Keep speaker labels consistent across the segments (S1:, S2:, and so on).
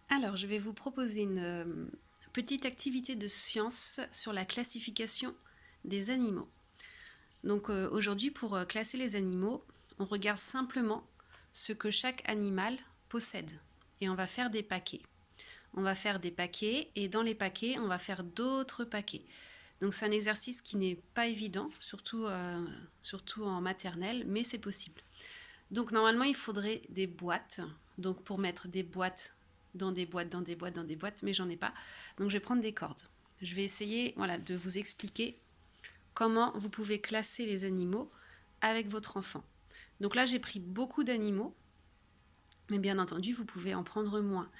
S1: Alors, je vais vous proposer une petite activité de science sur la classification des animaux. Donc aujourd'hui, pour classer les animaux, on regarde simplement ce que chaque animal possède. Et on va faire des paquets. On va faire des paquets et dans les paquets, on va faire d'autres paquets. Donc c'est un exercice qui n'est pas évident, surtout en maternelle, mais c'est possible. Donc normalement, il faudrait des boîtes. Donc pour mettre des boîtes dans des boîtes, dans des boîtes, dans des boîtes, mais j'en ai pas. Donc je vais prendre des cordes. Je vais essayer de vous expliquer comment vous pouvez classer les animaux avec votre enfant. Donc là, j'ai pris beaucoup d'animaux, mais bien entendu, vous pouvez en prendre moins.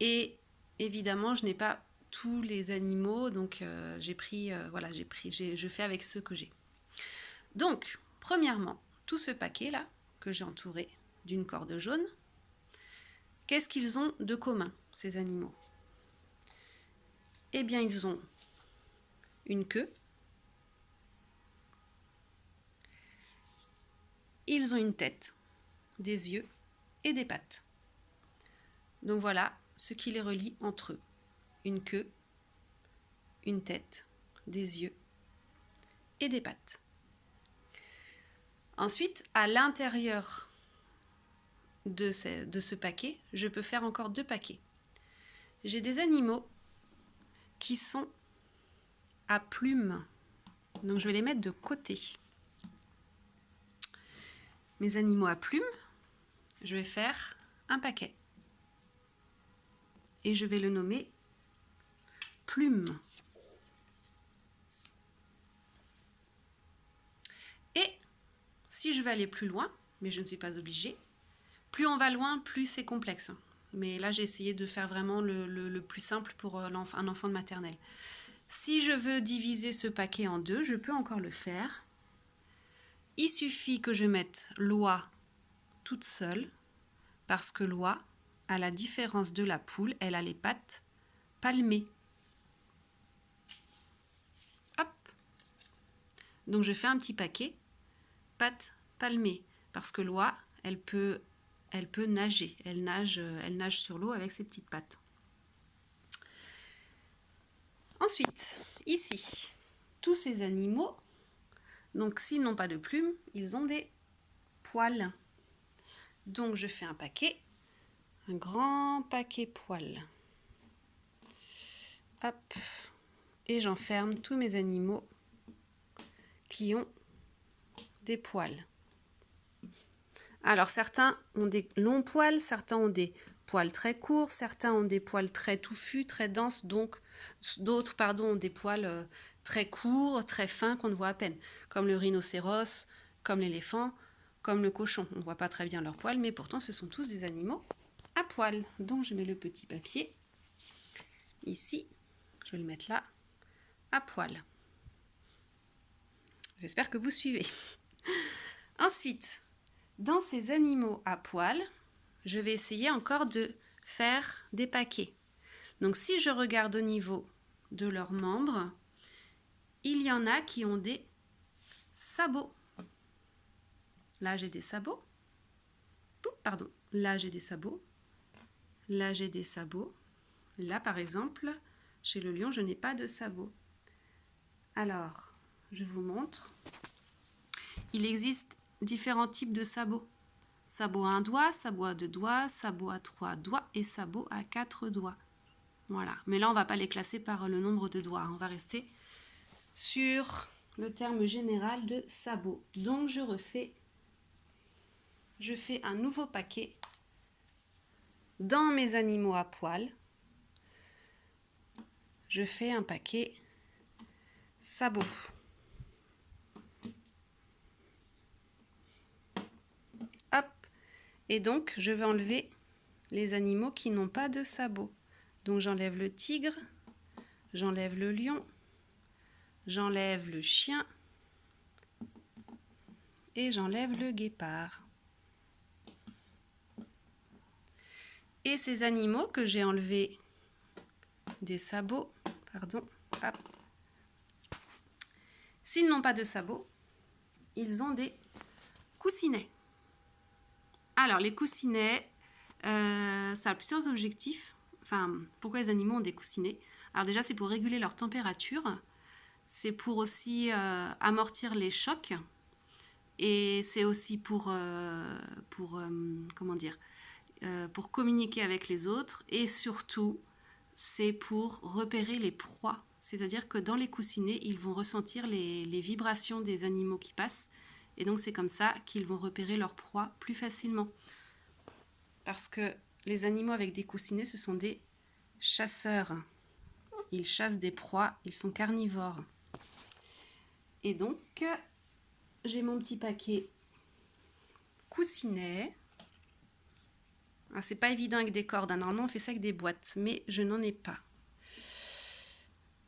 S1: Et évidemment, je n'ai pas tous les animaux, donc je fais avec ceux que j'ai. Donc, premièrement, tout ce paquet-là que j'ai entouré d'une corde jaune, qu'est-ce qu'ils ont de commun, ces animaux? Eh bien, ils ont une queue, ils ont une tête, des yeux et des pattes. Donc voilà ce qui les relie entre eux. Une queue, une tête, des yeux et des pattes. Ensuite, à l'intérieur de ce paquet, je peux faire encore deux paquets. J'ai des animaux qui sont à plumes. Donc je vais les mettre de côté. Mes animaux à plumes, je vais faire un paquet. Et je vais le nommer plume. Et si je veux aller plus loin, mais je ne suis pas obligée, plus on va loin, plus c'est complexe. Mais là, j'ai essayé de faire vraiment le plus simple pour un enfant de maternelle. Si je veux diviser ce paquet en deux, je peux encore le faire. Il suffit que je mette l'oie toute seule, parce que l'oie, à la différence de la poule, elle a les pattes palmées. Hop. Donc je fais un petit paquet, pattes palmées, parce que l'oie, elle peut nager. Elle nage sur l'eau avec ses petites pattes. Ensuite, ici, tous ces animaux, donc s'ils n'ont pas de plumes, ils ont des poils. Donc je fais un paquet, un grand paquet poils. Hop, et j'enferme tous mes animaux qui ont des poils. Alors certains ont des longs poils, certains ont des poils très courts, certains ont des poils très touffus, très denses, donc d'autres ont des poils très courts, très fins qu'on ne voit à peine, comme le rhinocéros, comme l'éléphant, comme le cochon. On ne voit pas très bien leurs poils, mais pourtant ce sont tous des animaux à poils. Donc je mets le petit papier ici, je vais le mettre là, à poils. J'espère que vous suivez. Ensuite, dans ces animaux à poils, je vais essayer encore de faire des paquets. Donc si je regarde au niveau de leurs membres, il y en a qui ont des sabots. Là j'ai des sabots. Pardon, là j'ai des sabots. Là j'ai des sabots. Là par exemple, chez le lion, je n'ai pas de sabots. Alors, je vous montre. Il existe différents types de sabots. Sabot à un doigt, sabot à 2 doigts, sabot à 3 doigts et sabot à 4 doigts. Voilà. Mais là, on ne va pas les classer par le nombre de doigts. On va rester sur le terme général de sabot. Donc, je fais un nouveau paquet dans mes animaux à poils. Je fais un paquet sabot. Hop. Et donc, je vais enlever les animaux qui n'ont pas de sabots. Donc, j'enlève le tigre, j'enlève le lion, j'enlève le chien et j'enlève le guépard. Et ces animaux que j'ai enlevés des sabots, hop. S'ils n'ont pas de sabots, ils ont des coussinets. Alors les coussinets, ça a plusieurs objectifs. pourquoi les animaux ont des coussinets? Alors déjà, c'est pour réguler leur température, c'est pour aussi amortir les chocs, et c'est aussi comment dire, pour communiquer avec les autres, et surtout, c'est pour repérer les proies. C'est-à-dire que dans les coussinets, ils vont ressentir les vibrations des animaux qui passent, et donc c'est comme ça qu'ils vont repérer leurs proies plus facilement. Parce que les animaux avec des coussinets, ce sont des chasseurs. Ils chassent des proies, ils sont carnivores. Et donc, j'ai mon petit paquet coussinet. Alors, c'est pas évident avec des cordes, hein. Normalement on fait ça avec des boîtes, mais je n'en ai pas.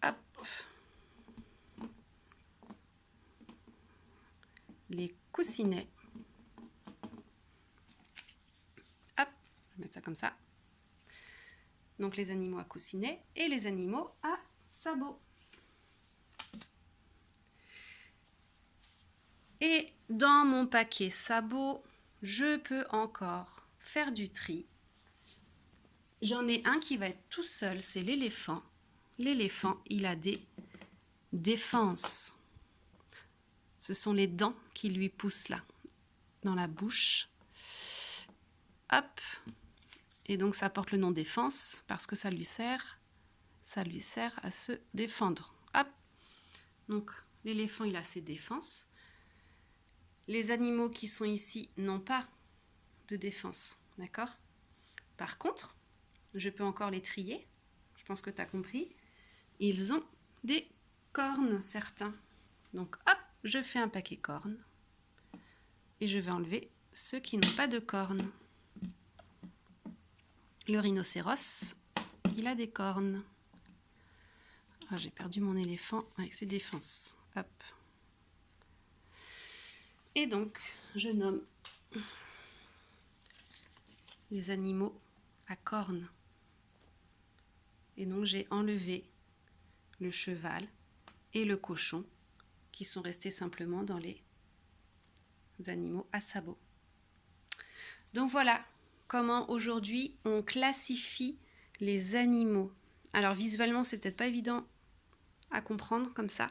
S1: Hop. Les coussinets. Hop, je vais mettre ça comme ça. Donc les animaux à coussinets et les animaux à sabots. Et dans mon paquet sabots, je peux encore faire du tri. J'en ai un qui va être tout seul, c'est l'éléphant. L'éléphant, il a des défenses. Ce sont les dents qui lui poussent là, dans la bouche. Hop. Et donc ça porte le nom défense parce que ça lui sert à se défendre. Hop. Donc l'éléphant, il a ses défenses. Les animaux qui sont ici n'ont pas de défense, d'accord? Par contre, je peux encore les trier. Je pense que tu as compris. Ils ont des cornes, certains. Donc hop, je fais un paquet cornes. Et je vais enlever ceux qui n'ont pas de cornes. Le rhinocéros, il a des cornes. Ah, j'ai perdu mon éléphant avec ses défenses. Hop. Et donc, je nomme les animaux à cornes. Et donc, j'ai enlevé le cheval et le cochon qui sont restés simplement dans les animaux à sabots. Donc voilà comment aujourd'hui on classifie les animaux. Alors visuellement, c'est peut-être pas évident à comprendre comme ça.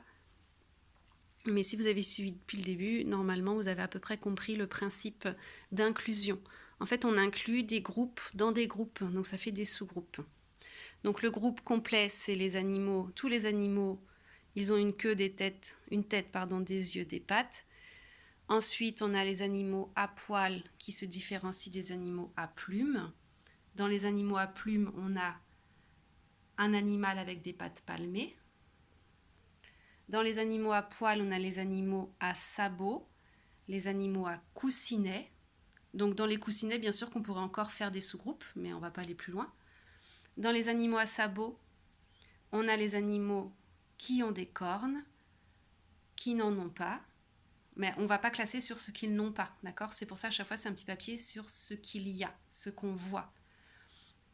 S1: Mais si vous avez suivi depuis le début, normalement, vous avez à peu près compris le principe d'inclusion. En fait, on inclut des groupes dans des groupes, donc ça fait des sous-groupes. Donc le groupe complet, c'est les animaux. Tous les animaux, ils ont une queue, des têtes, des yeux, des pattes. Ensuite, on a les animaux à poils qui se différencient des animaux à plumes. Dans les animaux à plumes, on a un animal avec des pattes palmées. Dans les animaux à poils, on a les animaux à sabots, les animaux à coussinets. Donc dans les coussinets, bien sûr qu'on pourrait encore faire des sous-groupes, mais on ne va pas aller plus loin. Dans les animaux à sabots, on a les animaux qui ont des cornes, qui n'en ont pas, mais on ne va pas classer sur ce qu'ils n'ont pas, d'accord? C'est pour ça à chaque fois c'est un petit papier sur ce qu'il y a, ce qu'on voit.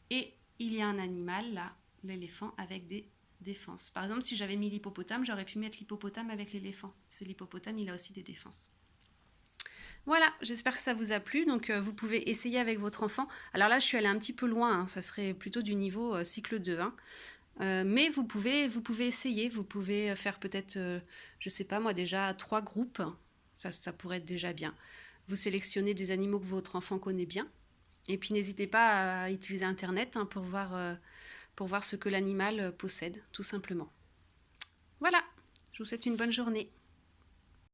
S1: Et il y a un animal là, l'éléphant, avec des défenses. Par exemple, si j'avais mis l'hippopotame, j'aurais pu mettre l'hippopotame avec l'éléphant. Parce que l'hippopotame, il a aussi des défenses. Voilà, j'espère que ça vous a plu. Donc, vous pouvez essayer avec votre enfant. Alors là, je suis allée un petit peu loin. Hein. Ça serait plutôt du niveau cycle 2. Hein. Mais vous pouvez essayer. Vous pouvez faire peut-être, je sais pas moi, déjà 3 groupes. Ça pourrait être déjà bien. Vous sélectionnez des animaux que votre enfant connaît bien. Et puis, n'hésitez pas à utiliser Internet hein, pour voir ce que l'animal possède, tout simplement. Voilà, je vous souhaite une bonne journée.